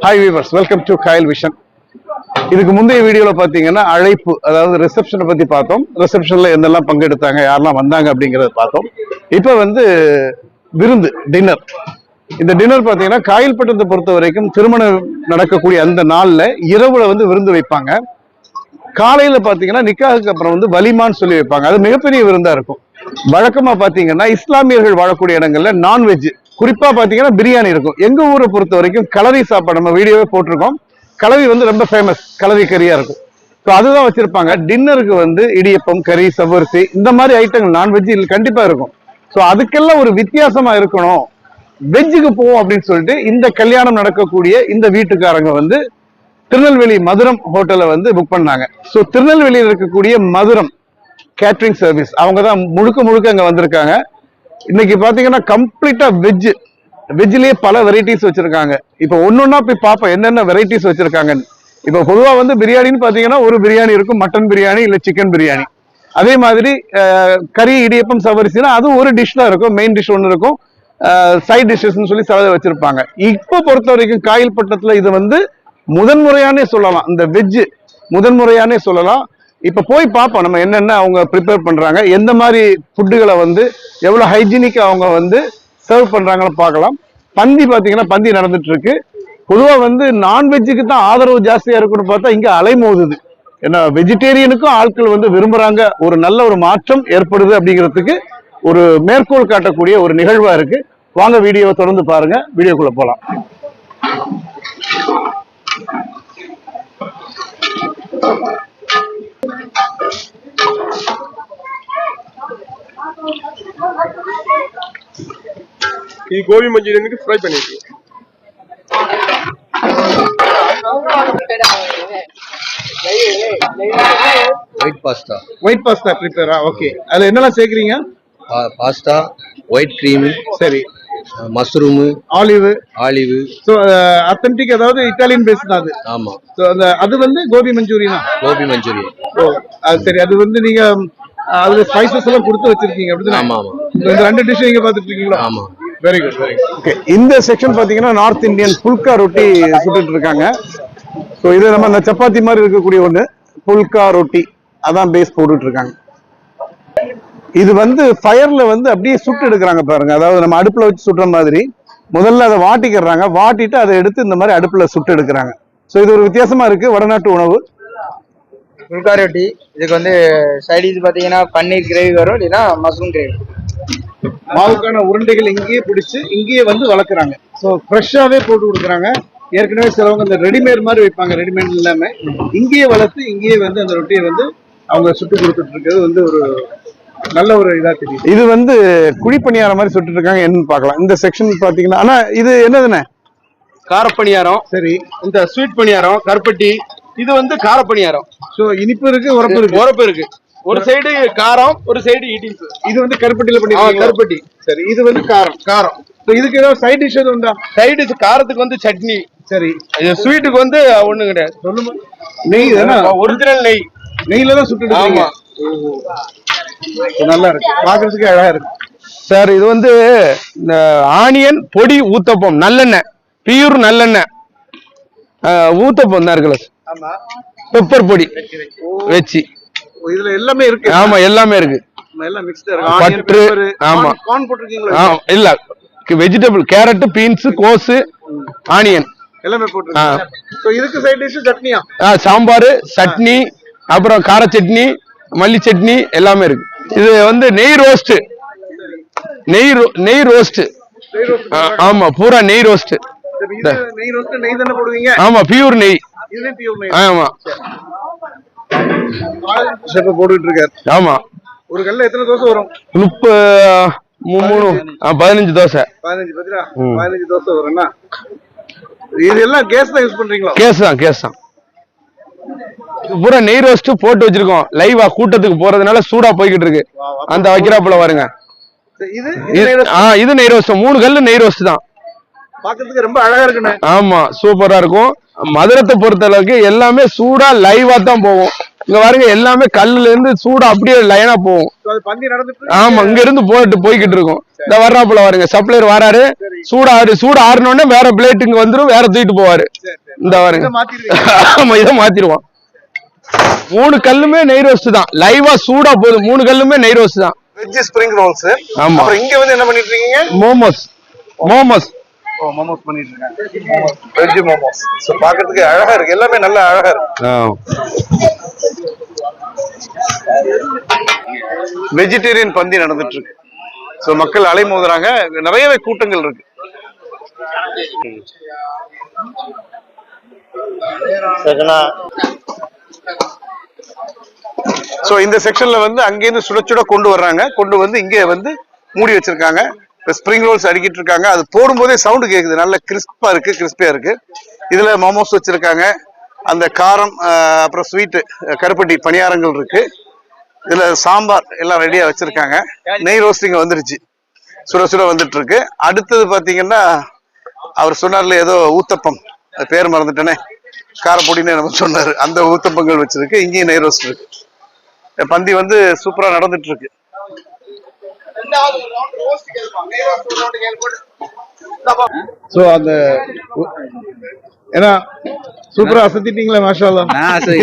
Hi viewers, welcome to Kyle Vision. இதுக்கு முந்தைய வீடியோல பாத்தீங்கன்னா அழைப்பு, அதாவது ரிசப்ஷனை பத்தி பார்த்தோம். ரிசப்ஷன்ல என்னெல்லாம் பங்கெடுத்தாங்க, யாரெல்லாம் வந்தாங்க அப்படிங்கறத பார்த்தோம். இப்போ வந்து விருந்து, டின்னர். இந்த டின்னர் பாத்தீங்கன்னா காயல்பட்டத்தை பொறுத்த வரைக்கும் திருமணம் நடக்கக்கூடிய அந்த நாள்ல இரவுல வந்து விருந்து வைப்பாங்க. காலையில பாத்தீங்கன்னா நிக்காஹுக்கு அப்புறம் வந்து வலிமான்னு சொல்லி வைப்பாங்க. அது மிகப்பெரிய விருந்தா இருக்கும். வழக்கமா பாத்தீங்கன்னா இஸ்லாமியர்கள் வாழக்கூடிய இடங்கள்ல நான்வெஜ், குறிப்பா பாத்தீங்கன்னா பிரியாணி இருக்கும். எங்க ஊரை பொறுத்த வரைக்கும் கலரி சாப்பாடு, நம்ம வீடியோவே போட்டிருக்கோம். கலரி வந்து ரொம்ப ஃபேமஸ், கலரி கறியா இருக்கும். ஸோ அதுதான் வச்சிருப்பாங்க. டின்னருக்கு வந்து இடியப்பம், கறி, சவரிசி, இந்த மாதிரி ஐட்டங்கள் நான்வெஜ் கண்டிப்பா இருக்கும். ஸோ அதுக்கெல்லாம் ஒரு வித்தியாசமா இருக்கணும், வெஜ்ஜுக்கு போவோம் அப்படின்னு சொல்லிட்டு இந்த கல்யாணம் நடக்கக்கூடிய இந்த வீட்டுக்காரங்க வந்து திருநெல்வேலி மதுரம் ஹோட்டலை வந்து புக் பண்ணாங்க. ஸோ திருநெல்வேலியில் இருக்கக்கூடிய மதுரம் கேட்டரிங் சர்வீஸ் அவங்க தான் முழுக்க அங்க வந்திருக்காங்க. இன்னைக்கு பாத்தீங்கன்னா கம்ப்ளீட்டா வெஜ்லயே பல வெரைட்டிஸ் வச்சிருக்காங்க. இப்ப ஒன்னொன்னா போய் பார்ப்போம் என்னென்ன வெரைட்டிஸ் வச்சிருக்காங்கன்னு. இப்ப பொதுவா வந்து பிரியாணின்னு பாத்தீங்கன்னா ஒரு பிரியாணி இருக்கும், மட்டன் பிரியாணி இல்ல சிக்கன் பிரியாணி. அதே மாதிரி கறி, இடியப்பம், சவரிசினா அது ஒரு டிஷ் தான் இருக்கும். மெயின் டிஷ் ஒன்று இருக்கும், சைட் டிஷ்ஷஸ் சொல்லி சிலதை வச்சிருப்பாங்க. இப்ப பொறுத்த வரைக்கும் காயல்பட்டத்துல இது வந்து முதன்முறையானே சொல்லலாம், இந்த வெஜ் முதன்முறையானே சொல்லலாம். இப்ப போய் பார்ப்போம் நம்ம என்னென்ன அவங்க ப்ரிப்பேர் பண்றாங்க, எந்த மாதிரி ஃபுட்டுகளை வந்து எவ்வளவு ஹைஜீனிக்கா அவங்க வந்து சர்வ் பண்றாங்கன்னு பார்க்கலாம். பந்தி பாத்தீங்கன்னா பந்தி நடந்துட்டு இருக்கு. பொதுவா வந்து நான்வெஜ்ஜுக்கு தான் ஆதரவு ஜாஸ்தியா இருக்குன்னு பார்த்தா இங்க அலைமோதுது. ஏன்னா வெஜிடேரியனுக்கும் ஆட்கள் வந்து விரும்புறாங்க. ஒரு நல்ல ஒரு மாற்றம் ஏற்படுது அப்படிங்கிறதுக்கு ஒரு மேற்கோள் காட்டக்கூடிய ஒரு நிகழ்வா இருக்கு. வாங்க வீடியோவை தொடர்ந்து பாருங்க, வீடியோக்குள்ள போலாம். இது கோபி மஞ்சூரியனுக்கு ஃப்ரை பண்ணிருக்கு. ஒயிட் பாஸ்தா ப்ரிப்பேரா? ஓகே. அதுல என்னெல்லாம் சேர்க்கறீங்க? பாஸ்தா, ஒயிட் கிரீம், சரி, மஷ்ரூம், ஆலிவ். சோ ஆத்தென்டிக், அதாவது இத்தாலியன் பேஸ் தான் அது. ஆமா. சோ அது வந்து கோபி மஞ்சூரியனா? கோபி மஞ்சூரியன். ஓ அது சரி. அது வந்து நீங்க அதுல ஸ்பைசஸ் எல்லாம் கொடுத்து வச்சிருக்கீங்க அப்படிதான்? ஆமா ஆமா. இந்த ரெண்டு டிஷ் நீங்க பாத்துட்டு இருக்கீங்களா? ஆமா. Very good. ஓகே. இந்த செக்ஷன் பாத்தீங்கன்னா நார்த் இந்தியன் புல்கா ரொட்டி சுட்டுட்டு இருக்காங்க. சோ இது நம்ம அந்த சப்பாத்தி மாதிரி இருக்கக்கூடிய ஒண்ணு, புல்கா ரொட்டி, அதான் பேஸ் போட்டுட்டு இருக்காங்க. இது வந்து ஃபயர்ல வந்து அப்படியே சுட்டு எடுக்கிறாங்க பாருங்க. அதாவது நம்ம அடுப்புல வச்சு சுடுற மாதிரி முதல்ல அதை வாட்டிக்கிறாங்க, வாட்டிட்டு அதை எடுத்து இந்த மாதிரி அடுப்புல சுட்டு எடுக்கிறாங்க. சோ இது ஒரு வித்தியாசமா இருக்கு, வடநாட்டு உணவு. புல்கா ரொட்டி. இதுக்கு வந்து சைடிஷ் பாத்தீங்கன்னா பன்னீர் கிரேவி வரும், இல்லைன்னா மஷ்ரூம் கிரேவி. மாவுக்கான உருண்டைகள் இங்கேயே பிடிச்சு இங்கேயே வந்து வளர்க்குறாங்க. ஸோ ஃப்ரெஷ்ஷாவே போட்டு கொடுக்குறாங்க. ஏற்கனவே சிலவங்க இந்த ரெடிமேட் மாதிரி வைப்பாங்க, ரெடிமேட் இல்லாம இங்கேயே வளர்த்து இங்கேயே வந்து அந்த ரொட்டியை வந்து அவங்க சுட்டு கொடுத்துட்டு இருக்கிறது வந்து ஒரு நல்ல ஒரு இதா தெரியும். இது வந்து குழிப்பணியாரம் மாதிரி சுட்டு இருக்காங்க, என்னன்னு பார்க்கலாம். இந்த செக்ஷன் பாத்தீங்கன்னா, ஆனா இது என்னதுன்னு காரப்பணியாரம். சரி. இந்த ஸ்வீட் பணியாரம், கருப்பட்டி. இது வந்து காரப்பணியாரம். ஸோ இனிப்பு இருக்கு, உரப்பு இருக்கு. ஒரு சைடு காரம், ஒரு சைடு இனிப்பு. இது வந்து கருப்பட்டியில பண்ணி கருப்பட்டி. சரி. இது வந்து காரம். இதுக்கு ஏதாவது சைட் டிஷ் எதுவும் உண்டா? சைடு டிஷ் காரத்துக்கு வந்து சட்னி. சரி. ஸ்வீட்டுக்கு வந்து ஒண்ணும் கிடையாது. சொல்லுமா? நெய் தானே? ஒரிஜினல் நெய். நெய்ல தான் சுட்டு. ஆமா. நல்லா இருக்கு, பாக்குறதுக்கு அழகா இருக்கு. சார் இது வந்து ஆனியன் பொடி ஊத்தப்பம், நல்லெண்ணெய், பியூர் நல்லெண்ணெய் ஊத்தப்பம் தான் இருக்குல்ல. பெப்பர் பொடி வச்சு இதுல எல்லாமே இருக்கு. ஆமா, எல்லாமே இருக்கு. எல்லாம் மிக்ஸ்டா இருக்கு. பட்டர். ஆமா. கார்ன் போட்டுருக்கீங்களா? இல்ல, வெஜிடபிள், கேரட், பீன்ஸ், கோஸ், ஆனியன் எல்லாமே போட்டுருக்கீங்க. சோ இதுக்கு சைடு டிஷ் சட்னியா? சாம்பார், சட்னி, அப்புறம் கார சட்னி, மல்லி சட்னி எல்லாமே இருக்கு. இது வந்து நெய் ரோஸ்ட். நெய் ரோஸ்ட். ஆமா, பூரா நெய் ரோஸ்ட். நெய் ரோஸ்ட். நெய் தானே போடுவீங்க? ஆமா, பியூர் நெய். இதுவே பியூர் நெய். ஆமா. ஷெஃப் போட்டுட்டு இருக்காரு. ஆமா. ஒரு கல்ல எத்தனை தோசை வரும்? 15 தோசை. 15 தோசை வரும்னா இது எல்லாம் கேஸ் தான் யூஸ் பண்றீங்களா? கேஸ் தான். பூரா நெய் ரோஸ்ட் போட்டு வச்சிருக்கோம். லைவா கூட்டத்துக்கு போறதுனால சூடா போய்கிட்டு இருக்கு. அந்த வைக்கிறாப்புல பாருங்க. இது நெய் ரோஸ்ட். 3 கல்லு நெய் ரோஸ்ட் தான். பாக்கிறதுக்கு ரொம்ப அழகா இருக்குண்ணே. ஆமா, சூப்பரா இருக்கும். மதுரத்தை பொறுத்த அளவுக்கு எல்லாமே சூடா லைவா தான் போகும். இங்க பாருங்க எல்லாமே கல்லுல இருந்து சூடா அப்படியே லைனா போகும். பந்தி நடந்துட்டு ஆமா, இங்க இருந்து போய்கிட்டு இருக்கும். இந்த வர்றாப்புல பாருங்க, சப்ளையர் வராரு, சூடா ஆறினோடனே வேற பிளேட் இங்க வந்துரும், வேற தூக்கிட்டு போவாரு. இந்த பாருங்க, ஆமா இதை மாத்திருவோம். 3 கல்லுமே நெய் ரோஸ்ட் தான், லைவா சூடா போகுது. 3 கல்லுமே நெய் ரோஸ்ட் தான். Veg spring rolls. ஆமா. அப்புறம் இங்க வந்து என்ன பண்ணிட்டு இருக்கீங்க? மோமோஸ். மோமோஸ் பண்ணிட்டு இருக்காங்க. வெஜ் மோமோஸ். சோ பாக்கிறதுக்கு அழகா இருக்கு, எல்லாமே நல்லா அழகா இருக்கு. வெஜிடேரியன் பந்தி நடந்துட்டு இருக்கு. சோ மக்கள் அலைமோதுறாங்க, நிறையவே கூட்டங்கள் இருக்கு. சோ இந்த செக்ஷன்ல வந்து அங்கேருந்து சுட கொண்டு வர்றாங்க, கொண்டு வந்து இங்கே வந்து மூடி வச்சிருக்காங்க. இப்ப ஸ்பிரிங் ரோல்ஸ் அடிக்கிட்டு இருக்காங்க. அது போடும்போதே சவுண்டு கேக்குது, நல்ல கிறிஸ்பியா இருக்கு. இதுல மோமோஸ் வச்சிருக்காங்க, அந்த காரம், அப்புறம் ஸ்வீட் கருப்பட்டி பணியாரங்கள் இருக்கு. இதுல சாம்பார் எல்லாம் ரெடியா வச்சிருக்காங்க. நெய் ரோஸ்டிங் வந்துருச்சு, சுட வந்துட்டு இருக்கு. அடுத்தது பாத்தீங்கன்னா அவர் சொன்னார்ல ஏதோ ஊத்தப்பம், பேர் மறந்துட்டேனே, காரப்பொடின்னு நம்ம சொன்னாரு, அந்த ஊத்தப்பங்கள் வச்சிருக்கு. இங்கேயும் நெய் ரோஸ்ட் இருக்கு. பந்தி வந்து சூப்பரா நடந்துட்டு இருக்கு. சோ அந்த ஏன்னா சூப்பரா அசத்திட்டீங்களா? மாஷா அல்லாஹ்.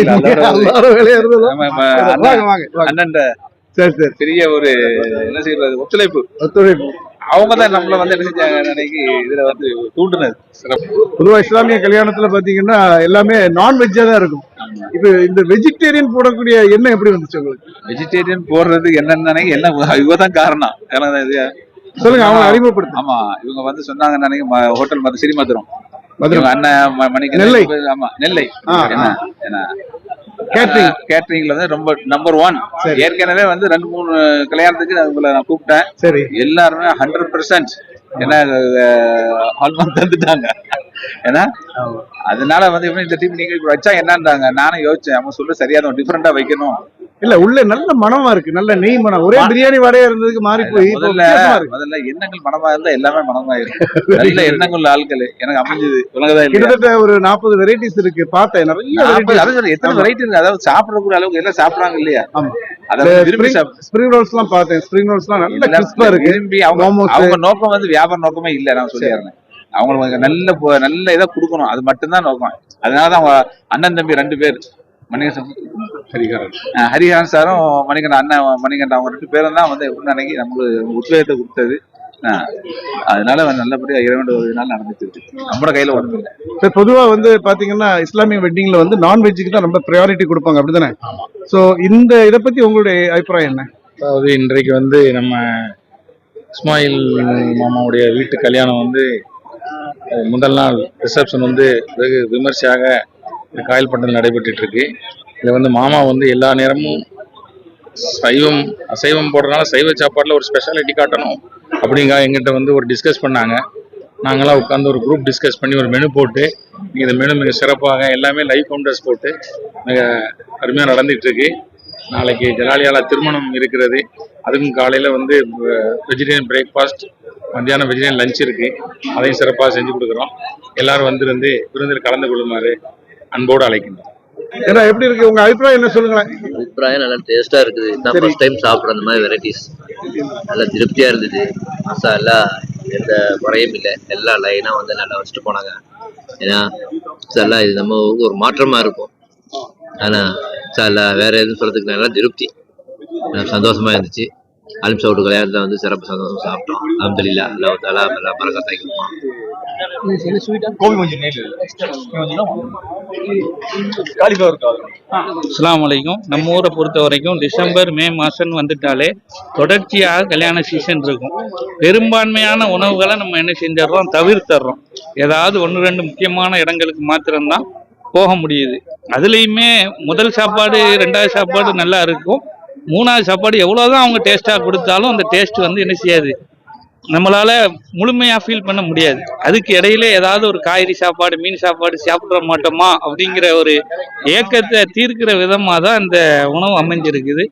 எல்லாரும் வேலையா இருந்தது. சரி சரி, பெரிய ஒரு என்ன செய்யறது ஒத்துழைப்பு. அவங்க தான் நம்மள வந்து என்ன செஞ்சாங்க அன்னைக்கு இதுல வந்து தூண்டுனது. பொதுவா இஸ்லாமிய கல்யாணத்துல பாத்தீங்கன்னா எல்லாமே நான்வெஜ்ஜா தான் இருக்கும். இப்ப இந்த வெஜிடேரியன் போடக்கூடிய எண்ணம் எப்படி வந்துச்சு உங்களுக்கு? வெஜிடேரியன் போடுறதுக்கு என்னன்னு என்ன இவதான் காரணம். சொல்லுங்க, அவங்க அறிமுகப்படுத்து. ஆமா, இவங்க வந்து சொன்னாங்க நினைக்க ஹோட்டல் சிறி மதுரம் அண்ணன் மணிக்கு நெல்லை. ஆமா நெல்லை. என்ன கேட்டரிங்ல வந்து ரொம்ப நம்பர் 1. ஏற்கனவே வந்து 2-3 கல்யாணத்துக்கு உங்களை நான் கூப்பிட்டேன். சரி, எல்லாருமே 100% ஏன்னா ஆல்மோஸ்ட் தந்துட்டாங்க. ஏன்னா அதனால வந்து இந்த டீம் நீங்க வச்சா என்னன்றாங்க. நானும் யோசிச்சேன், அவங்க சொல்ல சரியா டிஃபரெண்டா வைக்கணும். இல்ல உள்ள நல்ல மனமா இருக்கு, நல்ல நெய் மனம். ஒரே பிரியாணி வடையா இருந்ததுக்கு மாறி போய் முதல்ல எண்ணங்கள் மனமா இருந்தா எல்லாமே மனமா இருக்கு. நல்ல எண்ணங்கள் ஆட்கள் எனக்கு அமைஞ்சது. கிட்டத்தட்ட ஒரு 40 வெரைட்டிஸ் இருக்கு. பார்த்தேன் நிறைய எத்தனை வெரைட்டி இருக்கு, அதாவது சாப்பிடக்கூடிய அளவுக்கு எல்லாம் சாப்பிடுறாங்க இல்லையா? அதாவது ஸ்பிரிங் ரோல்ஸ் எல்லாம் பார்த்தேன். ஸ்பிரிங் ரோல்ஸ் எல்லாம் நல்ல கிறிஸ்பா இருக்கு. விரும்பி அவங்க நோக்கம் வந்து வியாபார நோக்கமே இல்ல. நான் சொல்லிடுறேன், அவங்களுக்கு நல்ல இதை கொடுக்கணும், அது மட்டும்தான் நோக்கம். அதனாலதான் அவங்க அண்ணன் தம்பி 2 பேர், ஹரிஹரன் சாரும் மணிகண்டன் அண்ணன் மணிகண்டன், அவங்க 2 பேரும் தான் வந்து எப்படி நினைக்கி நம்மளுக்கு உத்வேகத்தை கொடுத்தது. அதனால நல்லபடியா இறைவன் ஒரு நாள் நடந்துட்டு இருக்கு. நம்மளோட கையில ஒண்ணும் இல்லை. பொதுவா வந்து பாத்தீங்கன்னா இஸ்லாமிய வெட்டிங்ல வந்து நான்வெஜ்ஜுக்கு தான் ரொம்ப ப்ரையாரிட்டி கொடுப்பாங்க, அப்படிதானே? சோ இந்த இதை பத்தி உங்களுடைய அபிப்பிராயம் என்ன? அதாவது இன்றைக்கு வந்து நம்ம இஸ்மாயில் மாமாவுடைய வீட்டு கல்யாணம் வந்து முதல் நாள் ரிசப்ஷன் வந்து வெகு விமர்சையாக காயல்பட்டில் நடைபெற்று இருக்கு. இதில் வந்து மாமா வந்து எல்லா நேரமும் சைவம் அசைவம் போடுறதுனால சைவ சாப்பாட்டில் ஒரு ஸ்பெஷாலிட்டி காட்டணும் அப்படிங்க எங்கிட்ட வந்து ஒரு டிஸ்கஸ் பண்ணாங்க. நாங்களாம் உட்காந்து ஒரு குரூப் டிஸ்கஸ் பண்ணி ஒரு மெனு போட்டு இந்த மெனு மிக சிறப்பாக எல்லாமே லைவ் கவுண்டர்ஸ் போட்டு மிக அருமையாக நடந்துகிட்டு இருக்கு. நாளைக்கு ஜலாலியால திருமணம் இருக்கிறது. அதுக்கும் காலையில் வந்து வெஜிடேரியன் பிரேக்ஃபாஸ்ட், மத்தியானம் வெஜிடேரியன் லஞ்ச் இருக்கு. அதையும் சிறப்பாக செஞ்சு கொடுக்குறோம். எல்லாரும் வந்து விருந்தில் கலந்து கொள்ளுமாறு அன்போடு அழைக்கின்றோம். ஏன்னா எப்படி இருக்கு உங்க அபிப்பிராயம் என்ன சொல்லுங்களேன்? அபிப்பிராயம் நல்லா டேஸ்டா இருக்குது. நான் ஃபர்ஸ்ட் டைம் சாப்பிட்ற அந்த மாதிரி வெரைட்டிஸ் நல்லா திருப்தியா இருந்தது. மசாலா எந்த குறையும் இல்லை, எல்லாம் லைனா வந்து நல்லா வச்சுட்டு போனாங்க. ஏன்னா சாலா இது நம்ம ஒரு மாற்றமா இருக்கும். ஆனா சாலா வேற எதுவும் சொல்றதுக்கு நல்லா திருப்தி, சந்தோஷமா இருந்துச்சு. அலிம் சவுட்டு கல்யாணத்துல வந்து சிறப்பு சந்தோஷம் சாப்பிட்டோம். அல்ஹம்துலில்லாஹ், அல்லாஹ் தஆலா நல்லா பரக்கத்தாக்கி கொடுப்பான். அஸ்ஸலாமு அலைக்கும். நம்ம ஊரை பொறுத்த வரைக்கும் டிசம்பர் மே மாசம் வந்துட்டாலே தொடர்ச்சியாக கல்யாண சீசன் இருக்கும். பெரும்பான்மையான உணவுகளை நம்ம என்ன செஞ்சிடறோம், தவிர்த்தர்றோம். ஏதாவது 1-2 முக்கியமான இடங்களுக்கு மாத்திரம்தான் போக முடியுது. அதுலேயுமே முதல் சாப்பாடு 2வது சாப்பாடு நல்லா இருக்கும். 3வது சாப்பாடு எவ்வளோதான் அவங்க டேஸ்ட்டாக கொடுத்தாலும் அந்த டேஸ்ட் வந்து என்ன செய்யாது, நம்மளால முழுமையாக ஃபீல் பண்ண முடியாது. அதுக்கு இடையில ஏதாவது ஒரு காய்கறி சாப்பாடு, மீன் சாப்பாடு சாப்பிட மாட்டோமா அப்படிங்கிற ஒரு ஏக்கத்தை தீர்க்கிற விதமாக தான் இந்த உணவு அமைஞ்சிருக்குது.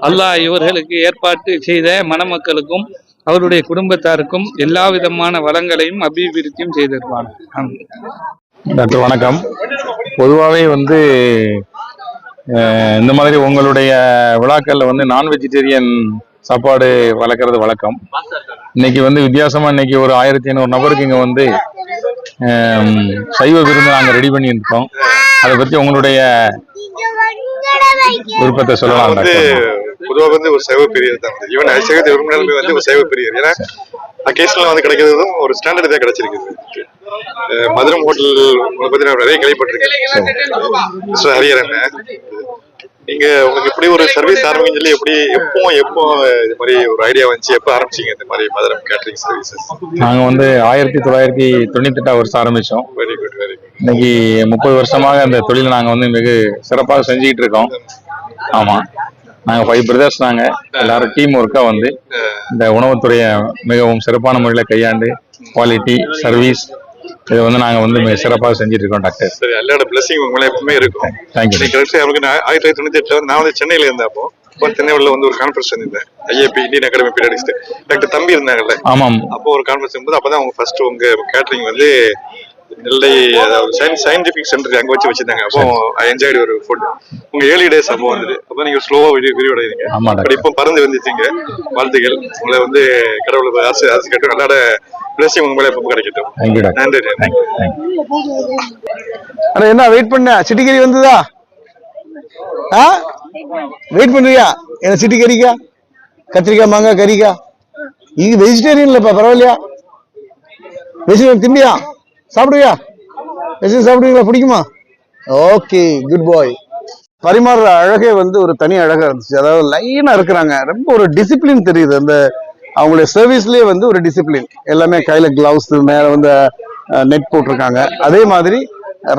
அல்லாஹ் இவர்களுக்கு ஏற்பாட்டு செய்த மணமக்களுக்கும் அவருடைய குடும்பத்தாருக்கும் எல்லா விதமான வளங்களையும் அபிவிருத்தியும் செய்திருப்பாங்க. டாக்டர் வணக்கம். பொதுவாகவே வந்து இந்த மாதிரி உங்களுடைய விழாக்கள்ல வந்து நான் வெஜிடேரியன் சாப்பாடு வளர்க்குறது வழக்கம். இன்னைக்கு வந்து வித்தியாசமா இன்னைக்கு ஒரு 1500 நபருக்கு இங்க வந்து சைவ விருந்து நாங்க ரெடி பண்ணியிருக்கோம். அதை பத்தி உங்களுடைய விருப்பத்தை சொல்லலாம். பொதுவாக வந்து ஒரு சைவ பிரியர் தான். ஈவன் அசைவத்தை விரும்பினாலுமே வந்து ஒரு சைவ பிரியர். ஏன்னா அக்கேஷனலா வந்து கிடைக்கிறதும் ஒரு ஸ்டாண்டர்ட் தான் கிடைச்சிருக்குது. மதுரம் ஹோட்டல் பத்தி நான் நிறைய கேள்விப்பட்டிருக்கேன். ஹரியரன், நீங்க உங்களுக்கு எப்படி ஒரு சர்வீஸ் ஆரம்பிங்கன்னு சொல்லி எப்போ இது மாதிரி ஒரு ஐடியா வந்துச்சு? எப்போ ஆரம்பிச்சீங்க இந்த மாதிரி மதுரம் கேட்டரிங் சர்வீசஸ்? நாங்க வந்து 1998 வருஷம் ஆரம்பிச்சோம். Very good, very good. இன்னைக்கு 30 வருஷமாக அந்த தொழிலை நாங்க வந்து மிக சிறப்பாக செஞ்சுக்கிட்டு இருக்கோம். ஆமா, நாங்க 5 பிரதர்ஸ். நாங்க எல்லாரும் டீம் ஒர்க்கா வந்து இந்த உணவுத்துறையை மிகவும் சிறப்பான முறையில கையாண்டு குவாலிட்டி சர்வீஸ் இதை வந்து நாங்க வந்து மிக சிறப்பாக செஞ்சுட்டு இருக்கோம் டாக்டர். சரி, எல்லாரோட பிளஸிங் உங்க மேல எப்பவுமே இருக்கும். தேங்க்யூ. நமக்கு 1998 நான் வந்து சென்னையில இருந்தப்போ சென்னையில வந்து ஒரு கான்ஃபரன்ஸ் இருந்தேன். ஐஏபி இந்தியன் அகாடமி பீரியடிஸ்ட் டாக்டர் தம்பி இருந்தாங்கல்ல. ஆமாம். அப்போ ஒரு கான்ஃபரன்ஸ் இருக்கும்போது அப்பதான் அவங்க ஃபர்ஸ்ட் உங்க கேட்டரிங் வந்து நெல்லை சயின்டிபிக் சென்டர் அங்க வச்சிருந்தாங்க. அப்போ ஐ என்ஜாய்டு ஒரு ஃபுட். உங்க ஏர்லி டேஸ் அப்போ வந்து அப்போ நீங்க ஸ்லோவா விரிவடைறீங்க. பட் இப்போ பறந்து வந்துட்டீங்க. வாழ்த்துக்கள். உங்களை வந்து கடவுளை ஆசை கட்டும் நல்ல பிளஸிங் உங்க மேல எப்போ கிடைக்கட்டும். நன்றி. அட என்ன வெயிட் பண்ண? சிட்டிக்கறி வந்ததா? வெயிட் பண்றியா? என்ன சிட்டிக்கறிக்கா? கத்திரிக்காய் மாங்காய் கறிக்கா? இது வெஜிடேரியன் இல்லப்பா, பரவாயில்லையா? வெஜிடேரியன் திம்பியா? சாப்பிடுவியா? வெஜிடேரியன் சாப்பிடுவீங்களா? பிடிக்குமா? ஓகே, குட் பாய். பரிமாறுற அழகே வந்து ஒரு தனி அழகா இருந்துச்சு. அதாவது லைனா இருக்கிறாங்க. ரொம்ப ஒரு டிசிப்ளின் தெரியுது. அந்த அவங்களுடைய சர்வீஸ்லயே வந்து ஒரு டிசிப்ளின். எல்லாமே கையில கிளவுஸ், மேல வந்து நெட் போட்டிருக்காங்க. அதே மாதிரி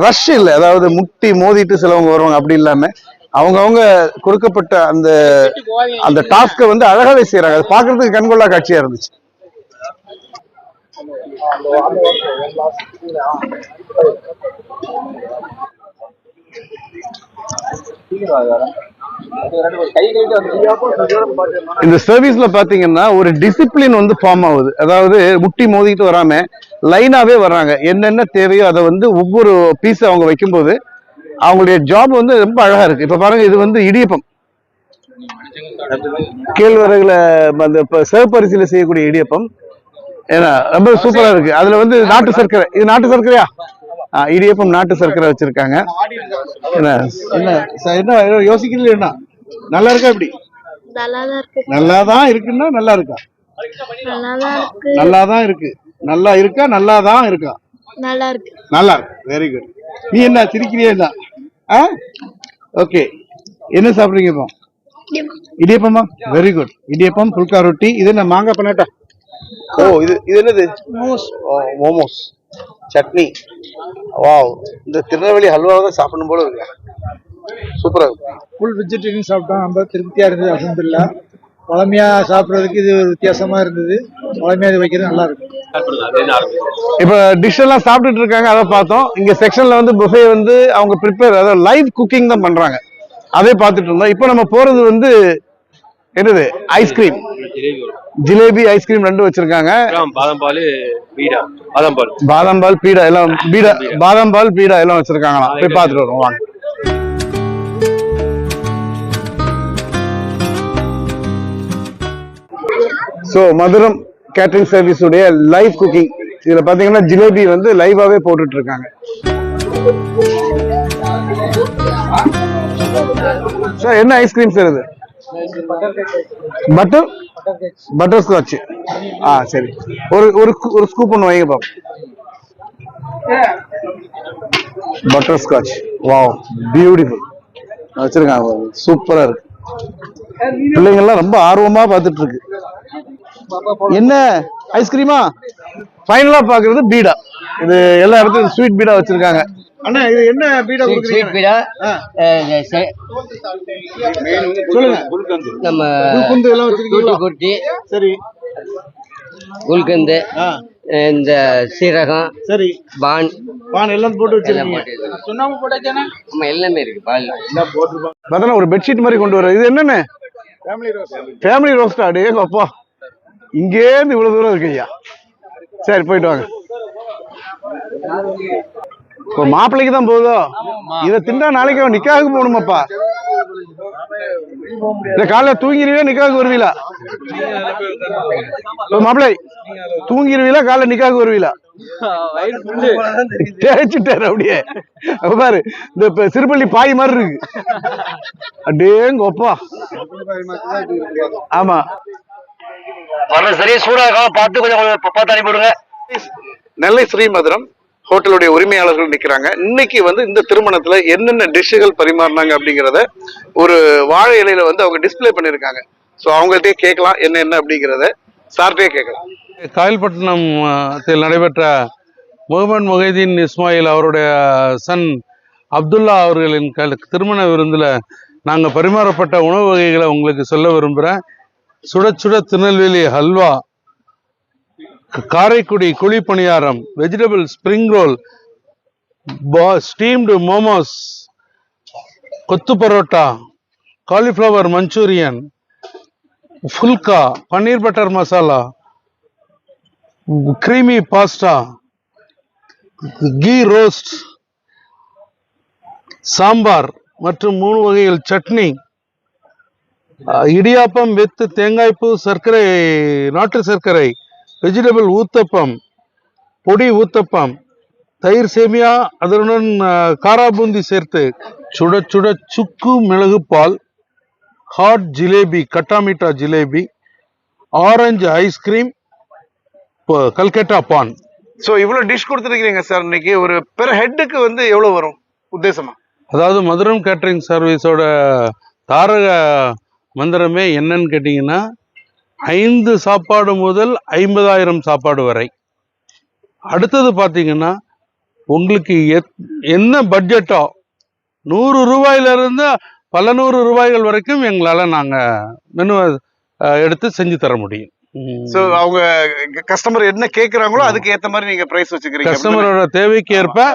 ரஷ் இல்லை. அதாவது முட்டி மோதிட்டு சிலவங்க வருவாங்க, அப்படி இல்லாம அவங்க கொடுக்கப்பட்ட அந்த டாஸ்கை வந்து அழகாவே செய்யறாங்க. அது பாக்குறதுக்கு கண்கொள்ளா காட்சியா இருந்துச்சு. இந்த சர்வீஸ்ல பாத்தீங்கன்னா ஒரு டிசிப்ளின் வந்து ஃபார்ம் ஆகுது. அதாவது முட்டி மோதிட்டு வராம லைனாவே வர்றாங்க. என்னென்ன தேவையோ அதை வந்து ஒவ்வொரு பீஸ் அவங்க வைக்கும்போது அவங்களுடைய ஜாப் வந்து ரொம்ப அழகா இருக்கு. இப்ப பாருங்க, இது வந்து இடியப்பம், கேழ்வரகுல அந்த சிவப்பரிசியில செய்யக்கூடிய இடியப்பம். ஏன்னா ரொம்ப சூப்பரா இருக்கு. அதுல வந்து நாட்டு சர்க்கரை. இது நாட்டு சர்க்கரையா? இடியப்பம் நாட்டு சர்க்கரை வச்சிருக்காங்க. என்ன யோசிக்கிறீங்க? என்ன நல்லா இருக்கா? இப்படி நல்லாதான் இருக்குன்னா நல்லா இருக்கா? நல்லாதான் இருக்கு. நல்லா இருக்கா? நல்லாதான் இருக்கா? நல்லா இருக்கு. Very good. நீ என்ன சிரிக்கிறியா? ஓகே, என்ன சாப்பிடுறீங்க இப்போ? இடியப்பமா? Very good. இடியப்பம், புல்கா ரொட்டி. இது என்ன மாங்காய் பனாட்டா? ஓ, இது என்னது? மோமோஸ், சட்னி. வாவ், இந்த திருநெல்வேலி ஹல்வாவை தான் சாப்பிடணும் போல இருக்கு. சூப்பரா இருக்கு. ஃபுல் வெஜிடேரியன் சாப்பிட்டோம். ரொம்ப திருப்தியா இருந்தது. அல்ஹம்துலில்லாஹ். பழமையா சாப்பிட்றதுக்கு இது ஒரு வித்தியாசமா இருந்தது. பழமையா இது வைக்கிறது நல்லா இருக்கு. இப்ப டிஷ் எல்லாம் சாப்பிட்டுட்டு இருக்காங்க, அதை பார்த்தோம். இங்க செக்ஷன்ல வந்து புஃபே வந்து அவங்க ப்ரிப்பேர், அதாவது லைவ் குக்கிங் தான் பண்றாங்க. அதே பார்த்துட்டு இருந்தோம். இப்போ நம்ம போறது வந்து என்னது? ஐஸ்கிரீம், ஜிலேபி ஐஸ்கிரீம் 2 வச்சிருக்காங்க. பாதாம் பால் பீடா எல்லாம் பாதாம் பால் பீடா எல்லாம் வச்சிருக்காங்களாம். போய் பார்த்துட்டு வருவோம் வாங்க. சோ மதுரம் கேட்டரிங் சர்வீஸ் உடைய லைவ் குக்கிங். இதுல பாத்தீங்கன்னா ஜிலேபி வந்து லைவாவே போட்டுட்டு இருக்காங்க. சார், என்ன ஐஸ்கிரீம் சார் இது? Butterscotch. சரி, ஒரு ஸ்கூப் ஒன்று வைங்க பாப்போம். Butter Scotch. வாவ், பியூட்டிஃபுல் வச்சிருக்காங்க. சூப்பரா இருக்கு. பிள்ளைங்க எல்லாம் ரொம்ப ஆர்வமா பார்த்துட்டு இருக்கு. என்ன ஐஸ்கிரீமா? ஃபைனலா பாக்குறது பீடா. இது எல்லா இடத்துலயும் ஸ்வீட் பீடா வச்சிருக்காங்க. அண்ணா, இது என்ன பீடா குடுக்குறீங்க? ஸ்வீட் பீடா. சொல்லுங்க. நம்ம குல்கந்து எல்லாம் வச்சிருக்கீங்களா? குட்டி. சரி. குல்கந்து, இந்த சீரகம், சரி, பான் எல்லாம் போட்டு வச்சிருக்கீங்க. சுண்ணாம்பு போட்டாச்சானே? ஆமா, எல்லாமே இருக்கு. பால் எல்லாம் போட்டுருப்பாங்க. பார்த்தா ஒரு பெட்ஷீட் மாதிரி கொண்டு வர. இது என்னன்னு? Family roast. அடே அப்பா, இங்கே இருந்து இவ்வளவு தூரம் இருக்கு ஐயா. சரி, போயிட்டு வாங்க. ஒரு மாப்பிள்ளைக்கு தான் போகுதோ? இதை திண்டா நாளைக்கு நிக்காக போகணுமாப்பா. இந்த காலைல தூங்கிடுவீங்களா நிக்காவுக்கு வருவீங்களா மாப்பிள்ளை தூங்கிடுவீங்களா காலைல நிக்காவுக்கு வருவீங்களா தேய்ச்சிட்டாரு அப்படியே பாரு இந்த சிறுபள்ளி பாய் மாதிரி இருக்கு அடேங்கப்பா ஆமா சரியா சூடாக பார்த்து கொஞ்சம் பார்த்து அனுப்பிவிடுங்க. நெல்லை ஸ்ரீமதுரம் ஹோட்டலுடைய உரிமையாளர்கள் நிக்கிறாங்க. இன்னைக்கு வந்து இந்த திருமணத்துல என்னென்ன டிஷ்ஷுகள் பரிமாறினாங்க அப்படிங்கிறத ஒரு வாழை இலையில வந்து அவங்க டிஸ்பிளே பண்ணிருக்காங்க. ஸோ அவங்கள்ட்டே கேட்கலாம் என்ன அப்படிங்கிறத சார்ட்டே கேட்கலாம். காயல்பட்டினத்தில் நடைபெற்ற முகமது மொஹிதீன் இஸ்மாயில் அவருடைய சன் அப்துல்லா அவர்களின் திருமண விருந்தில் நாங்கள் பரிமாறப்பட்ட உணவு வகைகளை உங்களுக்கு சொல்ல விரும்புகிறேன். சுட சுட திருநெல்வேலி ஹல்வா, காரைக்குடி குழி பணியாரம், vegetable spring roll, steamed momos, கொத்து parotta, cauliflower Manchurian, phulka, paneer butter masala, creamy pasta, ghee roast, sambar மற்றும் 3 வகைகள் சட்னி, இடியாப்பம் வித் தேங்காய்ப்பூ, சர்க்கரை, நாட்டு சர்க்கரை, வெஜிடபிள் ஊத்தப்பம், பொடி ஊத்தப்பம், தயிர் சேமியா, அதனுடன் காரா பூந்தி சேர்த்து சுட சுட சுக்கு மிளகு பால், ஹாட் ஜிலேபி, கட்டாமிட்டா jalebi, orange ice cream, Calcutta paan. So இவ்வளவு டிஷ் கொடுத்துருக்கீங்க சார். இன்னைக்கு ஒரு பெர் ஹெட்டுக்கு வந்து எவ்வளவு வரும் உத்தேசமா? அதாவது மதுரம் கேட்டரிங் சர்வீஸோட தாரக மந்திரமே என்னன்னு கேட்டிங்கன்னா 5 சாப்பாடு முதல் 50,000 சாப்பாடு வரை. அடுத்தது பார்த்தீங்கன்னா உங்களுக்கு என்ன பட்ஜெட்டோ 100 ரூபாயிலிருந்து பல 100 ரூபாய்கள் வரைக்கும் எங்களால் நாங்கள் மெனு எடுத்து செஞ்சு தர முடியும். ஸோ அவங்க கஸ்டமர் என்ன கேட்குறாங்களோ அதுக்கு ஏற்ற மாதிரி நீங்க பிரைஸ் வச்சுக்கிறீங்க. கஸ்டமரோட தேவைக்கு ஏற்ப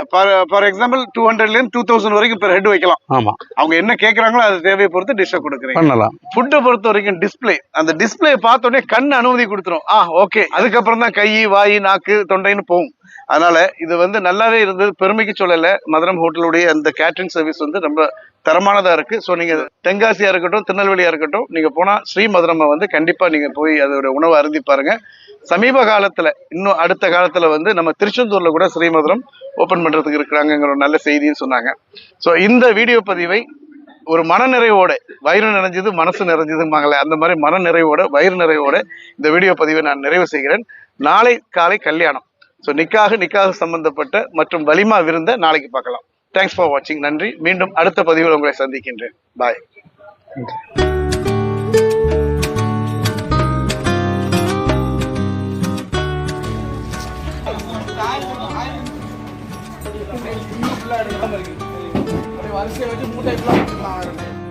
ஃபார் எக்ஸாம்பிள் 200லேருந்து 2000 வரைக்கும் பெர் ஹெட் வைக்கலாம். ஆமா, அவங்க என்ன கேட்குறாங்களோ அது தேவையை பொறுத்து டிஷ்ஷை கொடுக்குறீங்க. பண்ணலாம். ஃபுட்டை பொறுத்த வரைக்கும் டிஸ்பிளே, அந்த டிஸ்பிளே பார்த்த உடனே கண் அனுமதி கொடுத்துரும். ஓகே, அதுக்கப்புறம் தான் கை, வாய், நாக்கு, தொண்டைன்னு போகும். அதனால இது வந்து நல்லாவே இருந்தது, பெருமைக்கு சொல்லல. மதுரம் ஹோட்டலுடைய அந்த கேட்டரிங் சர்வீஸ் வந்து ரொம்ப தரமானதா இருக்கு. ஸோ நீங்க தென்காசியா இருக்கட்டும், திருநெல்வேலியா இருக்கட்டும், நீங்க போனா ஸ்ரீமதுரம் வந்து கண்டிப்பா நீங்க போய் அதோட உணவை அருந்தி பாருங்க. சமீப காலத்துல, இன்னும் அடுத்த காலத்துல வந்து நம்ம திருச்செந்தூர்ல கூட ஸ்ரீமதுரம் ஓபன் பண்றதுக்கு இருக்கிறாங்கிற ஒரு நல்ல செய்தின்னு சொன்னாங்க. ஸோ இந்த வீடியோ பதிவை ஒரு மனநிறைவோட, வயிறு நிறைஞ்சது மனசு நிறைஞ்சதுமாங்களே, அந்த மாதிரி மனநிறைவோட வயிறு நிறைவோட இந்த வீடியோ பதிவை நான் நிறைவு செய்கிறேன். நாளை காலை கல்யாணம். ஸோ நிக்காக சம்பந்தப்பட்ட மற்றும் வலிமா விருந்த நாளைக்கு பார்க்கலாம். தேங்க்ஸ் ஃபார் வாட்சிங். நன்றி. மீண்டும் அடுத்த பதிவில் உங்களை சந்திக்கின்றேன். பாய். வரிசையை வச்சு 3 டைப்லாம்